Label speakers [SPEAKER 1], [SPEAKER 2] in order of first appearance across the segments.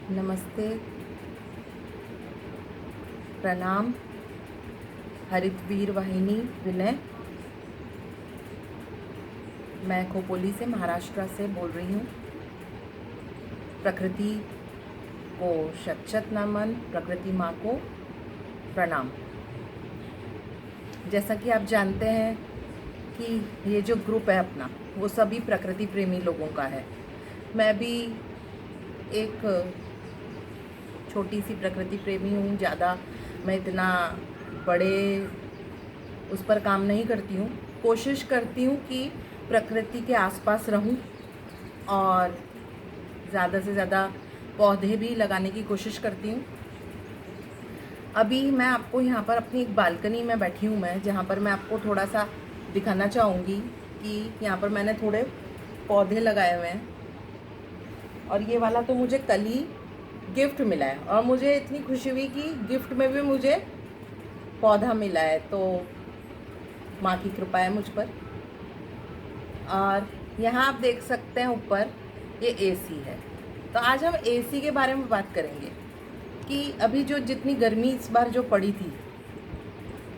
[SPEAKER 1] नमस्ते, प्रणाम। हरितवीर वाहिनी विनय। मैं खोपोली से, महाराष्ट्र से बोल रही हूँ। प्रकृति को शत शत नमन, प्रकृति माँ को प्रणाम। जैसा कि आप जानते हैं कि ये जो ग्रुप है अपना, वो सभी प्रकृति प्रेमी लोगों का है। मैं भी एक छोटी सी प्रकृति प्रेमी हूँ। ज़्यादा मैं इतना बड़े उस पर काम नहीं करती हूँ। कोशिश करती हूँ कि प्रकृति के आसपास रहूँ और ज़्यादा से ज़्यादा पौधे भी लगाने की कोशिश करती हूँ। अभी मैं आपको यहाँ पर अपनी एक बालकनी में बैठी हूँ मैं, जहाँ पर मैं आपको थोड़ा सा दिखाना चाहूँगी कि यहाँ पर मैंने थोड़े पौधे लगाए हुए हैं। और ये वाला तो मुझे कल ही गिफ्ट मिला है और मुझे इतनी खुशी हुई कि गिफ्ट में भी मुझे पौधा मिला है। तो माँ की कृपा है मुझ पर। और यहाँ आप देख सकते हैं ऊपर ये एसी है। तो आज हम एसी के बारे में बात करेंगे कि अभी जो जितनी गर्मी इस बार जो पड़ी थी,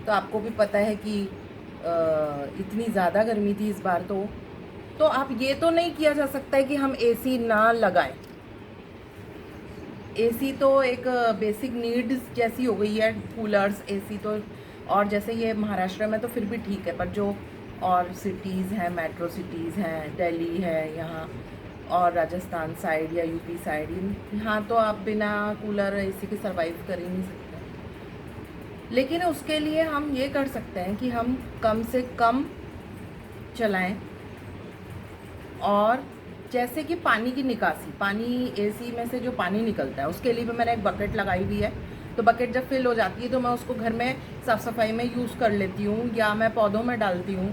[SPEAKER 1] तो आपको भी पता है कि इतनी ज़्यादा गर्मी थी इस बार। तो आप ये तो नहीं किया जा सकता है कि हम एसी ना लगाएं। एसी तो एक बेसिक नीड्स जैसी हो गई है, कूलर्स, एसी तो। और जैसे ये महाराष्ट्र में तो फिर भी ठीक है, पर जो और सिटीज़ हैं, मेट्रो सिटीज़ हैं, दिल्ली है यहाँ, और राजस्थान साइड या यूपी साइड, यहाँ तो आप बिना कूलर एसी के सर्वाइव कर ही नहीं सकते। लेकिन उसके लिए हम ये कर सकते हैं कि हम कम से कम चलाएं। और जैसे कि पानी की निकासी, पानी एसी में से जो पानी निकलता है, उसके लिए भी मैंने एक बकेट लगाई हुई है। तो बकेट जब फिल हो जाती है तो मैं उसको घर में साफ़ सफाई में यूज़ कर लेती हूँ या मैं पौधों में डालती हूँ।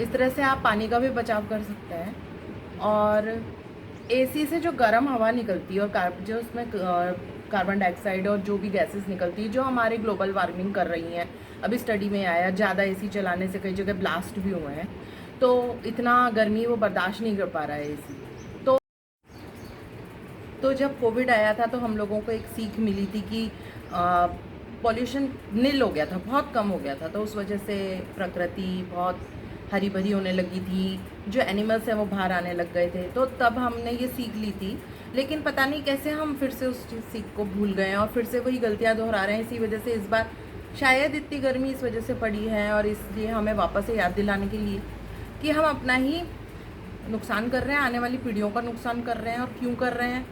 [SPEAKER 1] इस तरह से आप पानी का भी बचाव कर सकते हैं। और एसी से जो गर्म हवा निकलती है और जो उसमें कार्बन डाइऑक्साइड और जो भी गैसेस निकलती है, जो हमारे ग्लोबल वार्मिंग कर रही हैं, अभी स्टडी में आया ज़्यादा एसी चलाने से कई जगह ब्लास्ट भी हुए हैं। तो इतना गर्मी वो बर्दाश्त नहीं कर पा रहा है एसी। तो जब कोविड आया था तो हम लोगों को एक सीख मिली थी कि पॉल्यूशन नील हो गया था, बहुत कम हो गया था। तो उस वजह से प्रकृति बहुत हरी भरी होने लगी थी, जो एनिमल्स हैं वो बाहर आने लग गए थे। तो तब हमने ये सीख ली थी। लेकिन पता नहीं कैसे हम फिर से उस सीख को भूल गए और फिर से वही गलतियाँ दोहरा रहे हैं। इसी वजह से इस बार शायद इतनी गर्मी इस वजह से पड़ी है, और इसलिए हमें वापस से याद दिलाने के लिए कि हम अपना ही नुकसान कर रहे हैं, आने वाली पीढ़ियों का नुकसान कर रहे हैं। और क्यों कर रहे हैं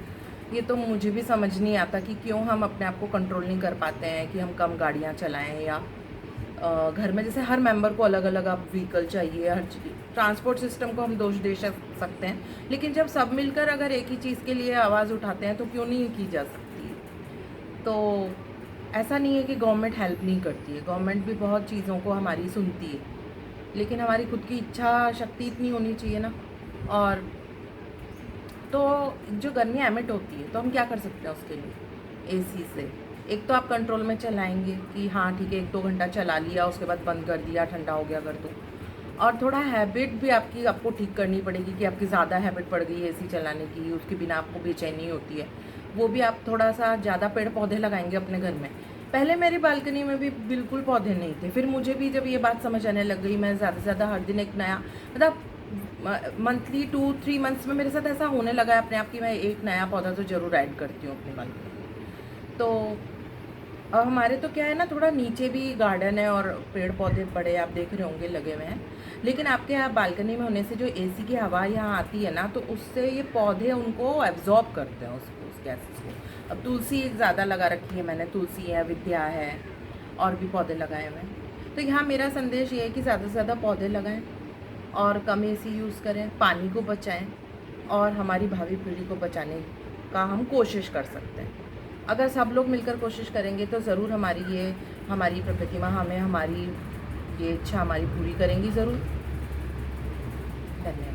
[SPEAKER 1] ये तो मुझे भी समझ नहीं आता कि क्यों हम अपने आप को कंट्रोल नहीं कर पाते हैं कि हम कम गाड़ियाँ चलाएं, या घर में जैसे हर मेंबर को अलग अलग आप व्हीकल चाहिए, हर ट्रांसपोर्ट सिस्टम को हम दोष दे सकते हैं। लेकिन जब सब मिलकर अगर एक ही चीज़ के लिए आवाज़ उठाते हैं तो क्यों नहीं की जा सकती। तो ऐसा नहीं है कि गवर्नमेंट हेल्प नहीं करती है, गवर्नमेंट भी बहुत चीज़ों को हमारी सुनती है, लेकिन हमारी खुद की इच्छा शक्ति इतनी होनी चाहिए ना। और तो जो गर्मी एमिट होती है तो हम क्या कर सकते हैं उसके लिए एसी से। एक तो आप कंट्रोल में चलाएंगे कि हाँ ठीक है, 1-2 घंटा चला लिया, उसके बाद बंद कर दिया, ठंडा हो गया कर दो। और थोड़ा हैबिट भी आपको ठीक करनी पड़ेगी कि आपकी ज़्यादा हैबिट पड़ गई है एसी चलाने की, उसके बिना आपको बेचैनी होती है। वो भी आप थोड़ा सा ज़्यादा पेड़ पौधे लगाएंगे अपने घर में। पहले मेरी बालकनी में भी बिल्कुल पौधे नहीं थे, फिर मुझे भी जब ये बात समझ आने लग गई, मैं ज़्यादा से ज़्यादा हर दिन एक नया, मतलब मंथली 2-3 मंथ्स में मेरे साथ ऐसा होने लगा है अपने आप कि मैं एक नया पौधा तो ज़रूर ऐड करती हूँ अपनी बालकनी में। तो अब हमारे तो क्या है ना, थोड़ा नीचे भी गार्डन है और पेड़ पौधे बड़े आप देख रहे होंगे लगे हुए हैं। लेकिन आपके यहाँ बालकनी में होने से जो एसी की हवा यहाँ आती है ना, तो उससे ये पौधे उनको एब्जॉर्ब करते हैं उस गैसेस को। अब तुलसी एक ज़्यादा लगा रखी है मैंने, तुलसी है, विद्या है, और भी पौधे लगाए हुए हैं। तो यहाँ मेरा संदेश ये है कि ज़्यादा से ज़्यादा पौधे लगाएं और कम एसी यूज़ करें, पानी को बचाएं, और हमारी भावी पीढ़ी को बचाने का हम कोशिश कर सकते हैं। अगर सब लोग मिलकर कोशिश करेंगे तो ज़रूर हमारी प्रकृति माँ हमें हमारी ये इच्छा हमारी पूरी करेंगी ज़रूर। धन्यवाद।